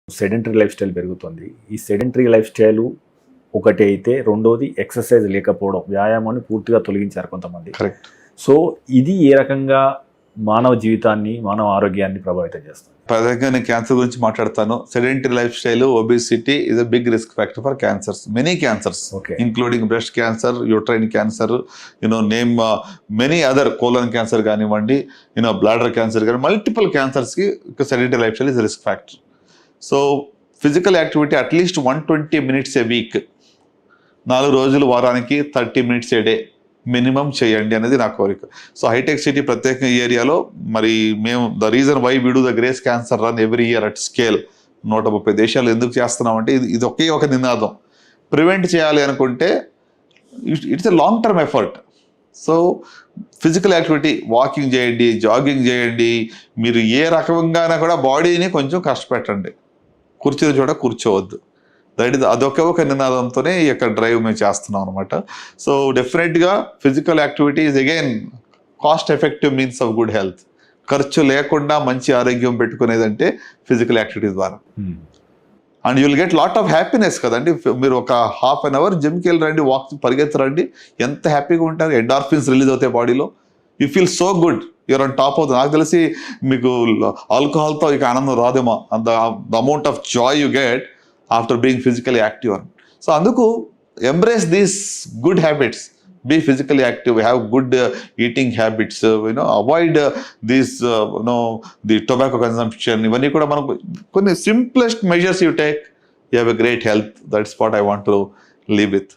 Sedentary life style పెరుగుతుంది. ఈ sedentary life style ఒకటి అయితే, రెండోది ఎక్సర్సైజ్ లేకపోవడం, వ్యాయామాన్ని పూర్తిగా తొలగించారు కొంతమంది. కరెక్ట్. సో ఇది ఏ రకంగా మానవ జీవితాన్ని, మానవ ఆరోగ్యాన్ని ప్రభావితం చేస్తుంది? ప్రధానంగా నేను క్యాన్సర్ గురించి మాట్లాడతాను. Sedentary lifestyle, obesity is a big risk factor for cancers, many cancers, including breast cancer, uterine cancer, name many other, colon cancer కానివ్వండి, బ్లాడర్ క్యాన్సర్ కానీ, మల్టిపుల్ క్యాన్సర్స్కి sedentary lifestyle is risk factor. So physical activity at least 120 minutes a week, 4 రోజులు వారానికి 30 minutes ఏ day minimum చేయండి అనేది నా కోరిక. So hitech city ప్రత్యేక ఏరియాలో మరి మేము the reason why we do the Grace Cancer Run every year at scale 130 దేశాలు ఎందుకు చేస్తున్నామంటే ఇది ఒకే ఒక నినాదం. ప్రివెంట్ చేయాలి అనుకుంటే it's a long term effort. So physical activity, walking చేయండి, జాగింగ్ చేయండి, మీరు ఏ రకంగానే కూడా బాడీని కొంచెం కష్టపెట్టండి, కూర్చుని చోట కూర్చోవద్దు. అదొకే ఒక నినాదంతోనే ఈ యొక్క డ్రైవ్ మేము చేస్తున్నాం అనమాట. సో డెఫినెట్గా physical activity is again cost effective means of good health. ఖర్చు లేకుండా మంచి ఆరోగ్యం పెట్టుకునేదంటే ఫిజికల్ యాక్టివిటీ ద్వారా. And you will get lot of happiness కదండి. మీరు ఒక హాఫ్ అన్ అవర్ జిమ్కి వెళ్ళి రండి, వాక్ పరిగెత్తరండి, ఎంత హ్యాపీగా ఉంటారు. ఎండార్ఫిన్స్ రిలీజ్ అవుతాయి బాడీలో, you feel so good, you're on top అవుతుంది. నాకు తెలిసి మీకు ఆల్కహాల్తో ఇక ఆనందం రాదేమో, the amount of joy you get after being physically active. So anduku embrace these good habits, be physically active, have good eating habits, avoid these the tobacco consumption. Ivanni kuda manaku konni simplest measures you take, you have a great health. That's what I want to leave with.